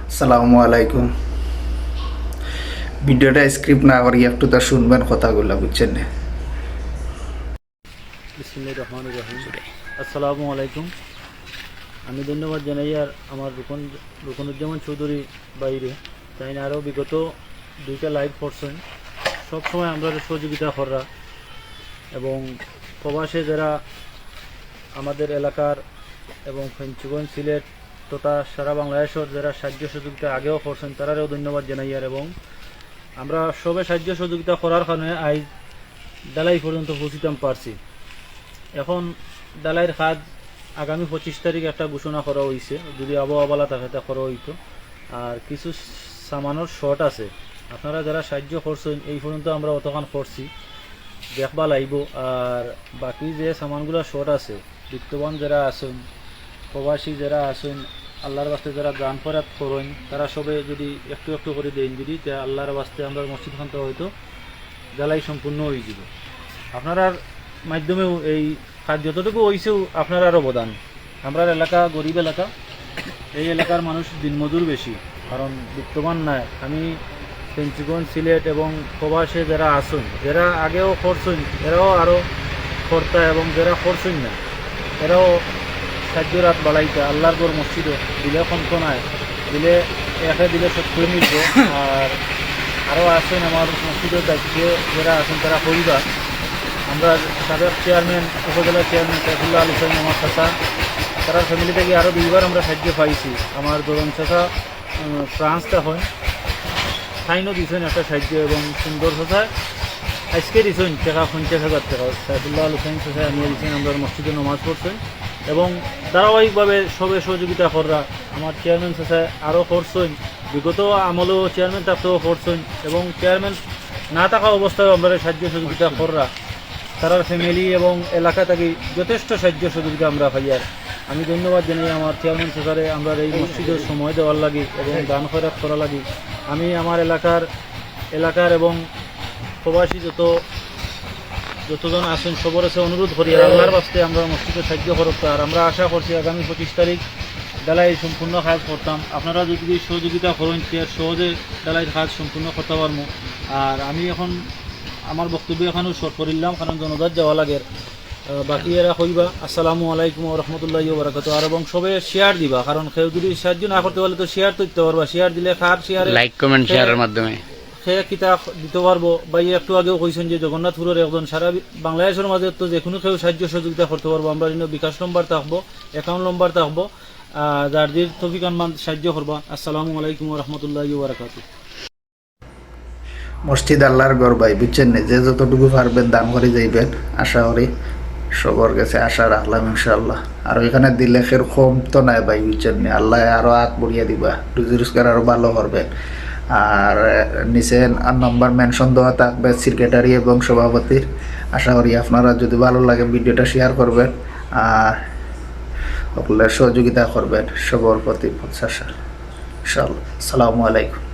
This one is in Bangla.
আসসালামু আলাইকুম। ভিডিওটা স্ক্রিপ্ট না করি একটু তা শুনবেন কথাগুলো, বুঝছেন না? বিসমিল্লাহির রহমানির রহিম। আসসালামু আলাইকুম। আমি ধন্যবাদ জানাই আর আমার রুকনুজ্জামান চৌধুরী বাইরে তাই না আরও বিগত দুইটা লাইভ করছেন। সবসময় আমরা সহযোগিতা করা এবং প্রবাসে যারা আমাদের এলাকার এবং ফেঞ্চুগঞ্জ সিলেট তথা সারা বাংলাদেশের যারা সাহায্য সহযোগিতা আগেও করছেন তারাও ধন্যবাদ জানাই আর এবং আমরা সবে সাহায্য সহযোগিতা করার কারণে আজ ডালাই পর্যন্ত পৌঁছিতাম পারছি। এখন ডালাইয়ের কাজ আগামী 25 তারিখ একটা ঘোষণা করা হয়েছে, যদি আবহাওয়া বালা থাকে তা করা হইতো। আর কিছু সামানোর শর্ট আছে, আপনারা যারা সাহায্য করছেন এই পর্যন্ত আমরা অতখান করছি দেখবা লাগব। আর বাকি যে সামানগুলো শর্ট আছে, বিত্তবান যারা আছেন প্রবাসী যারা আছেন আল্লাহর বাস্তে যারা দান ফরাত করেন তারা সবে যদি একটু একটু করে দেন যদি আল্লাহর বাস্তে আমরা মসজিদ খানতে হয়তো জ্বালাই সম্পূর্ণ হয়ে যাব। আপনার মাধ্যমেও এই কাজ যতটুকু হয়েছেও আপনার আর অবদান। আমরা এলাকা গরিব এলাকা, এই এলাকার মানুষ দিনমজুর বেশি, কারণ বিত্তবান নাই। আমি ফেঞ্চুগঞ্জ সিলেট এবং প্রবাসে যারা আসুন যারা আগেও করছেন এরাও আরও কর্তা এবং যারা করছেন না এরাও সাহায্য রাত বাড়াইতে আল্লাহর গড় মসজিদও দিলে কন্তনায় দিলে একে দিলে সত্তর মিলব। আর আরও আছেন আমার মসজিদের দায়িত্বে যারা আছেন তারা পরিবার। আমরা সাবেক চেয়ারম্যান উপজেলা চেয়ারম্যান সাইফুল্লাহ আলী সাইন আমার চাচা তারা ফ্যামিলি থেকে আরও দুইবার আমরা সাহায্য পাইছি। আমার দরন চাচা ফ্রান্সটা হয় সাইনও দিয়েছেন একটা সাহায্য এবং সুন্দর চাচা আজকে দিয়েছেন টাকা 50,000 টাকা। সাইফুল্লাহ আলী সাইন চাচা নিয়ে দিয়েছেন, আমরা মসজিদে নমাজ পড়ছেন এবং ধারাবাহিকভাবে সবে সহযোগিতা করা। আমার চেয়ারম্যান চাচা আরও করছেন, বিগত আমলেও চেয়ারম্যান থাকতেও করছেন এবং চেয়ারম্যান না থাকা অবস্থায় আমরা সাহায্য সহযোগিতা করা তারার ফ্যামিলি এবং এলাকা থেকে যথেষ্ট সাহায্য সহযোগিতা আমরা পাই। আর আমি ধন্যবাদ জানাই আমার চেয়ারম্যান সরকারে আমরা এই মসজিদের সময় দেওয়ার লাগি এবং দান খয়রাত করা লাগি। আমি আমার এলাকার এবং প্রবাসী যতজন আছেন সবার কাছে অনুরোধ করি আর আল্লাহর বাস্তে আমরা মসজিদে সাহায্য করত। আর আমরা আশা করছি আগামী 25 তারিখ ডালাই সম্পূর্ণ কাজ করতাম। আপনারা যদি সহযোগিতা করেন সহজে ডালাইয়ের কাজ সম্পূর্ণ করতে পারবো। আর আমি এখন আমার বক্তব্য এখানেও শর্ট করিলাম কারণ জনদার যাওয়া লাগে। বাকি এরা কইবা আসসালামু আলাইকুম ওয়া রাহমাতুল্লাহি ওয়া বারাকাতুহু। আর এবং সবে শেয়ার দিবা, কারণ কেউ যদি সাহায্য না করতে পারলে তো শেয়ার তো দিতে পারবা। শেয়ার দিলে খার শেয়ার লাইক কমেন্ট শেয়ারের মাধ্যমে সে কিতা দিতে পারবো। বা একটু আগেও কইছেন যে জগন্নাথপুরের একজন সারা বাংলাদেশের মাঝে তো যে কোনো কেউ সাহায্য সহযোগিতা করতে পারবো। আমরা বিকাশ নম্বর থাকবো, অ্যাকাউন্ট নম্বর থাকবো, যার যে তৌফিক আনমান সাহায্য করবা। আসসালামু আলাইকুম ওয়া রাহমাতুল্লাহি ওয়া বারাকাতুহু। মসজিদ আল্লাহর ঘর ভাই, বুঝছেন না? যে যতটুকু পারবেন দান করে যাইবেন, আশা করি সবার কাছে আশা রাখলাম ইনশাআল্লাহ। আর এখানে দিলে খের কম তো নাই ভাই, বুঝছেন না? আল্লাহ আরও হাত বড়িয়ে দিবা, রুজি রোজগার আরও ভালো করবেন। আর নিচে নাম্বার মেনশন দেওয়া থাকবে সেক্রেটারি এবং সভাপতির। আশা করি আপনারা যদি ভালো লাগে ভিডিওটা শেয়ার করবেন আর সকলের সহযোগিতা করবেন, সবার প্রতি প্রত্যাশা ইনশাআল্লাহ। আসসালামু আলাইকুম।